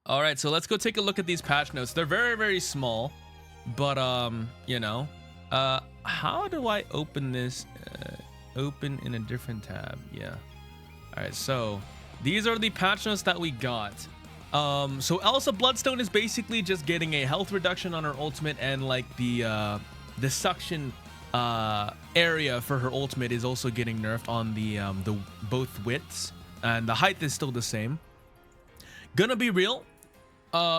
All right, so let's go take a look at these patch notes. They're very, very small, but you know, how do I open this? Open in a different tab. Yeah. All right, so these are the patch notes that we got. So Elsa Bloodstone is basically just getting a health reduction on her ultimate, and like the suction area for her ultimate is also getting nerfed on the both widths, and the height is still the same. Gonna be real,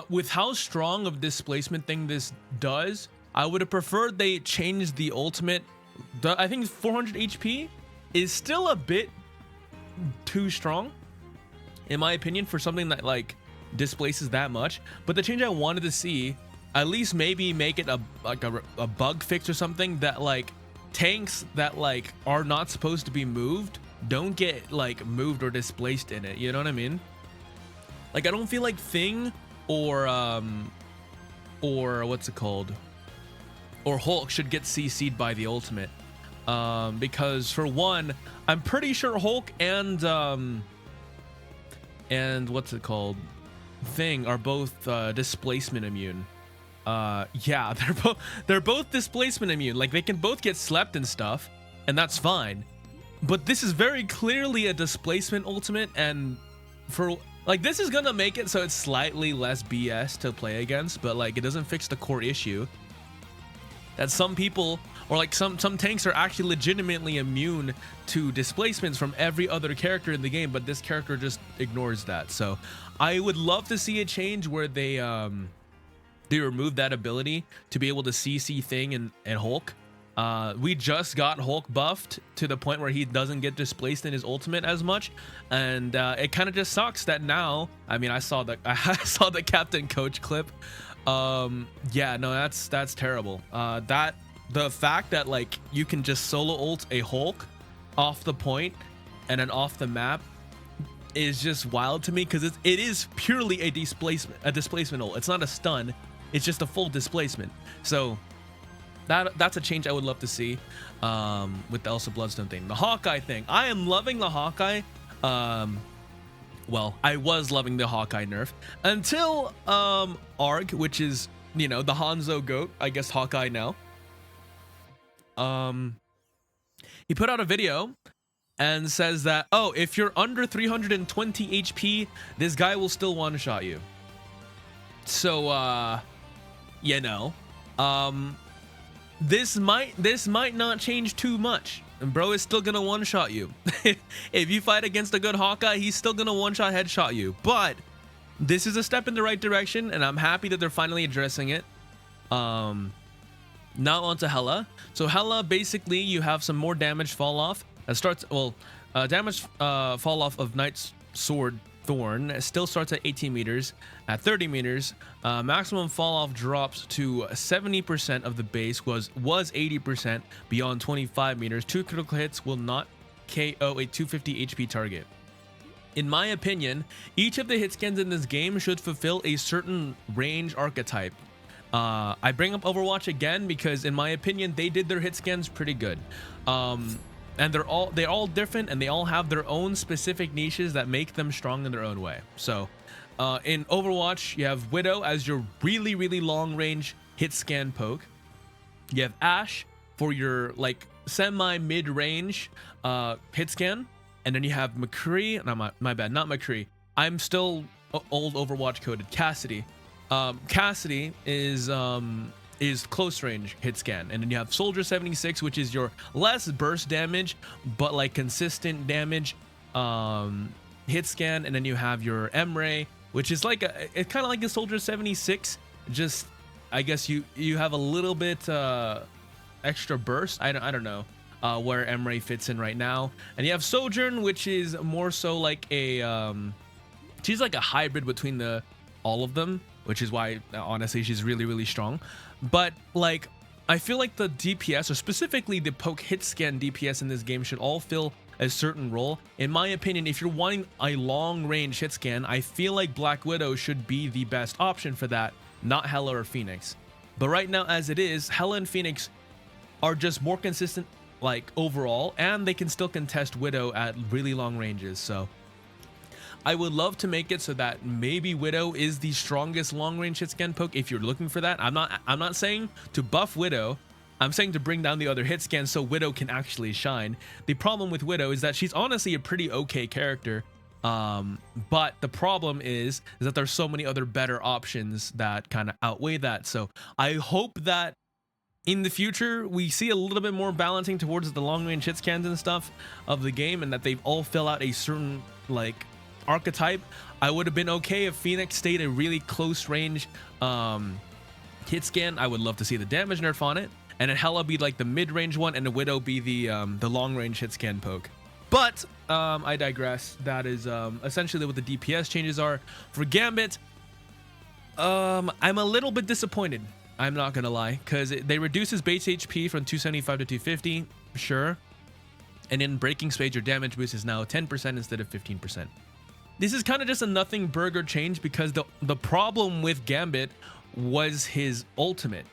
with how strong of displacement thing this does, I would have preferred they changed the ultimate. I think 400 HP is still a bit too strong, in my opinion, for something that like displaces that much. But the change I wanted to see, at least maybe make it a bug fix or something, that like tanks that like are not supposed to be moved don't get like moved or displaced in it. You know what I mean? Like, I don't feel like Thing or what's it called, or Hulk should get CC'd by the ultimate, because for one, I'm pretty sure Hulk and what's it called, Thing are both displacement immune. Yeah, they're both displacement immune. Like, they can both get slept and stuff, and that's fine. But this is very clearly a displacement ultimate, and for like, this is gonna make it so it's slightly less BS to play against, but like, it doesn't fix the core issue that some people, or like some tanks, are actually legitimately immune to displacements from every other character in the game, but this character just ignores that. So I would love to see a change where they remove that ability to be able to CC Thing and Hulk. We just got Hulk buffed to the point where he doesn't get displaced in his ultimate as much, and it kind of just sucks that now. I mean, I saw the Captain Coach clip. Yeah, no, that's terrible. The fact that like you can just solo ult a Hulk off the point and then off the map is just wild to me, because it is purely a displacement ult. It's not a stun. It's just a full displacement. So that's a change I would love to see with the Elsa Bloodstone thing. The Hawkeye thing, I am loving the Hawkeye. Well, I was loving the Hawkeye nerf until Arg, which is, you know, the Hanzo goat, I guess Hawkeye now. He put out a video and says that, oh, if you're under 320 HP, this guy will still one-shot you. So you know, this might not change too much, and bro is still gonna one-shot you. If you fight against a good Hawkeye, he's still gonna one-shot headshot you. But this is a step in the right direction, and I'm happy that they're finally addressing it. Now onto Hela. So Hela, basically you have some more damage fall off that starts, well, damage fall off of Knight's Sword Thorn still starts at 18 meters. At 30 meters, maximum fall off drops to 70% of the base, was 80% beyond 25 meters. 2 critical hits will not KO a 250 HP target. In my opinion, each of the hit scans in this game should fulfill a certain range archetype. I bring up Overwatch again because in my opinion they did their hit scans pretty good. And they're all different, and they all have their own specific niches that make them strong in their own way. So in Overwatch, you have Widow as your really long range hit scan poke. You have Ashe for your like semi mid range hit scan, and then you have McCree. No, my bad, not McCree. I'm still old Overwatch coded. Cassidy. Cassidy is close range hit scan, and then you have Soldier 76, which is your less burst damage but like consistent damage hit scan, and then you have your Emray, which is like it's kind of like a Soldier 76, just I guess you have a little bit extra burst. I don't know where Emray fits in right now. And you have Sojourn, which is more so like a she's like a hybrid between all of them, which is why honestly she's really strong. But like, I feel like the DPS, or specifically the poke hit scan DPS in this game, should all fill a certain role. In my opinion, if you're wanting a long range hit scan, I feel like Black Widow should be the best option for that, not Hela or Phoenix. But right now as it is, Hela and Phoenix are just more consistent like overall, and they can still contest Widow at really long ranges. So I would love to make it so that maybe Widow is the strongest long range hit scan poke if you're looking for that. I'm not saying to buff Widow. I'm saying to bring down the other hit scan so Widow can actually shine. The problem with Widow is that she's honestly a pretty okay character. But the problem is that there's so many other better options that kind of outweigh that. So I hope that in the future we see a little bit more balancing towards the long range hit scans and stuff of the game, and that they all fill out a certain like archetype. I would have been okay if Phoenix stayed a really close range hit scan. I would love to see the damage nerf on it, and then Hela be like the mid-range one, and the Widow be the long range hit scan poke. But I digress. That is essentially what the DPS changes are for Gambit. I'm a little bit disappointed, I'm not gonna lie, because they reduce his base HP from 275 to 250, sure, and in breaking space your damage boost is now 10% instead of 15%. This is kind of just a nothing burger change, because the problem with Gambit was his ultimate,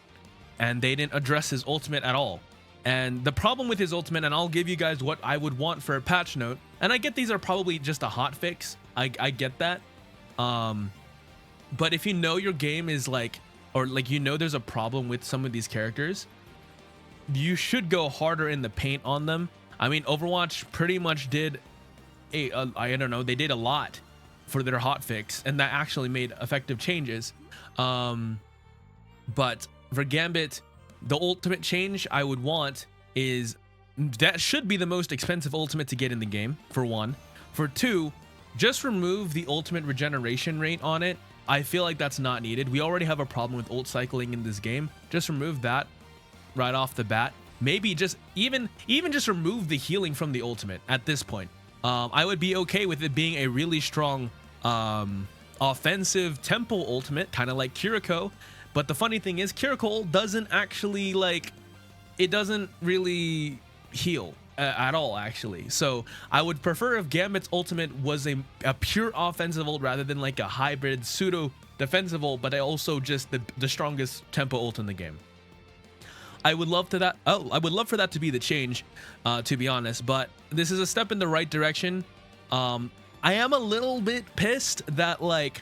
and they didn't address his ultimate at all. And the problem with his ultimate, and I'll give you guys what I would want for a patch note, and I get these are probably just a hot fix, I get that, but if you know your game is like, or like you know there's a problem with some of these characters, you should go harder in the paint on them. I mean, Overwatch pretty much did I don't know, they did a lot for their hotfix, and that actually made effective changes. But for Gambit, the ultimate change I would want is that should be the most expensive ultimate to get in the game, for one. For two, just remove the ultimate regeneration rate on it. I feel like that's not needed. We already have a problem with ult cycling in this game. Just remove that right off the bat. Maybe just even just remove the healing from the ultimate at this point. I would be okay with it being a really strong offensive tempo ultimate, kind of like Kiriko. But the funny thing is, Kiriko doesn't actually, like, it doesn't really heal at all, actually. So I would prefer if Gambit's ultimate was a pure offensive ult rather than like a hybrid pseudo defensive ult, but also just the strongest tempo ult in the game. I would love for that to be the change, to be honest, but this is a step in the right direction. I am a little bit pissed that, like,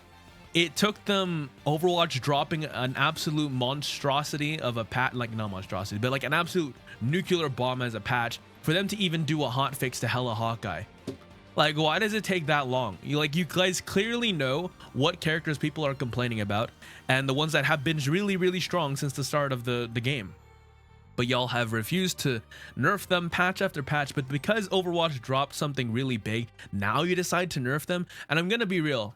it took them Overwatch dropping an absolute monstrosity of a patch, like not monstrosity, but like an absolute nuclear bomb as a patch, for them to even do a hotfix to Hela Hawkeye. Like, why does it take that long? You guys clearly know what characters people are complaining about, and the ones that have been really, really strong since the start of the game. But y'all have refused to nerf them patch after patch. But because Overwatch dropped something really big, now you decide to nerf them. And I'm gonna be real.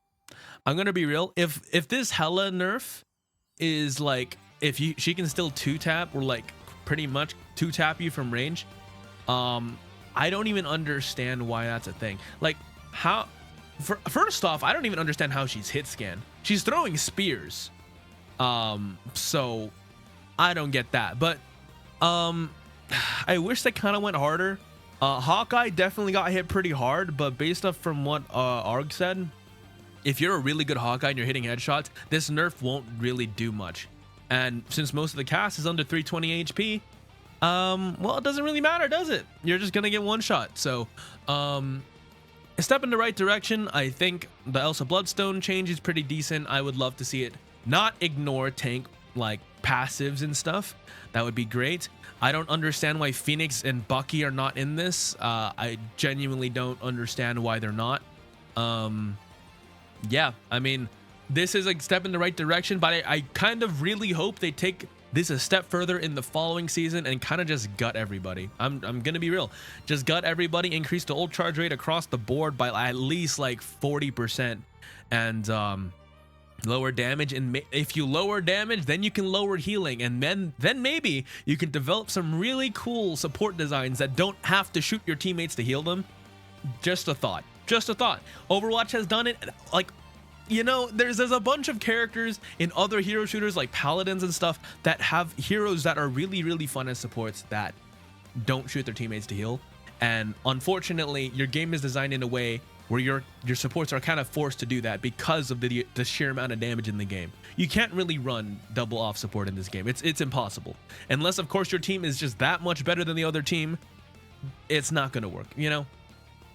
If this Hela nerf is like, if she can still 2-tap, or like pretty much 2-tap you from range, I don't even understand why that's a thing. Like, how? First off, I don't even understand how she's hit scan. She's throwing spears, so I don't get that. But I wish they kind of went harder. Hawkeye definitely got hit pretty hard, but based off from what Arg said, if you're a really good Hawkeye and you're hitting headshots, this nerf won't really do much. And since most of the cast is under 320 HP, well, it doesn't really matter, does it? You're just gonna get one shot. So a step in the right direction. I think the Elsa Bloodstone change is pretty decent. I would love to see it not ignore tank like passives and stuff. That would be great. I don't understand why Phoenix and Bucky are not in this. I genuinely don't understand why they're not. Yeah, I mean, this is a step in the right direction, but I kind of really hope they take this a step further in the following season and kind of just gut everybody. I'm gonna be real, just gut everybody, increase the ult charge rate across the board by at least like 40%, and lower damage. And if you lower damage, then you can lower healing, and then maybe you can develop some really cool support designs that don't have to shoot your teammates to heal them. Just a thought. Overwatch has done it. Like, you know, there's a bunch of characters in other hero shooters like Paladins and stuff that have heroes that are really, really fun as supports that don't shoot their teammates to heal. And unfortunately, your game is designed in a way where your supports are kind of forced to do that because of the sheer amount of damage in the game. You can't really run double off support in this game. It's impossible. Unless, of course, your team is just that much better than the other team. It's not going to work, you know?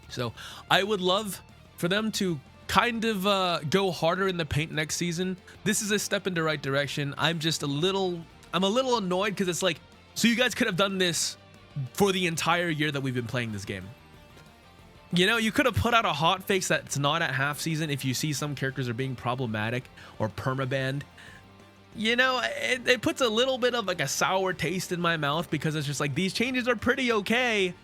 So I would love for them to kind of go harder in the paint next season. This is a step in the right direction. I'm a little annoyed because it's like, so you guys could have done this for the entire year that we've been playing this game. You know, you could have put out a hotfix that's not at half season if you see some characters are being problematic or permabanned. You know, it puts a little bit of like a sour taste in my mouth because it's just like, these changes are pretty okay.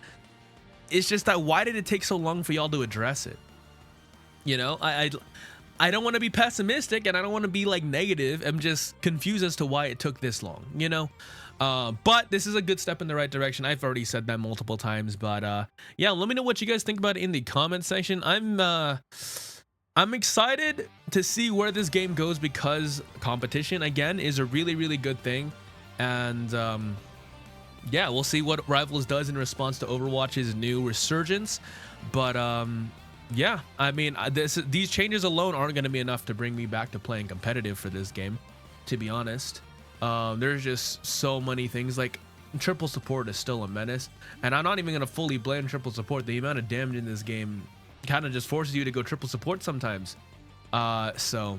It's just that, why did it take so long for y'all to address it? You know, I don't want to be pessimistic and I don't want to be like negative. I'm just confused as to why it took this long, you know? But this is a good step in the right direction. I've already said that multiple times, but yeah, let me know what you guys think about it in the comment section. I'm excited to see where this game goes because competition again is a really good thing. And yeah, we'll see what Rivals does in response to Overwatch's new resurgence. But yeah, I mean, these changes alone aren't going to be enough to bring me back to playing competitive for this game, to be honest. There's just so many things. Like, triple support is still a menace, and I'm not even going to fully blame triple support. The amount of damage in this game kind of just forces you to go triple support sometimes. So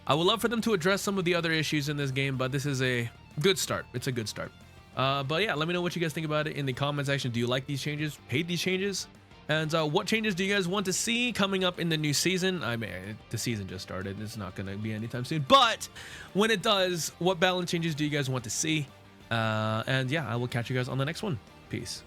I would love for them to address some of the other issues in this game, but this is a good start. It's a good start. But yeah, let me know what you guys think about it in the comment section. Do you like these changes? Hate these changes? And what changes do you guys want to see coming up in the new season? I mean, the season just started. It's not going to be anytime soon. But when it does, what balance changes do you guys want to see? And yeah, I will catch you guys on the next one. Peace.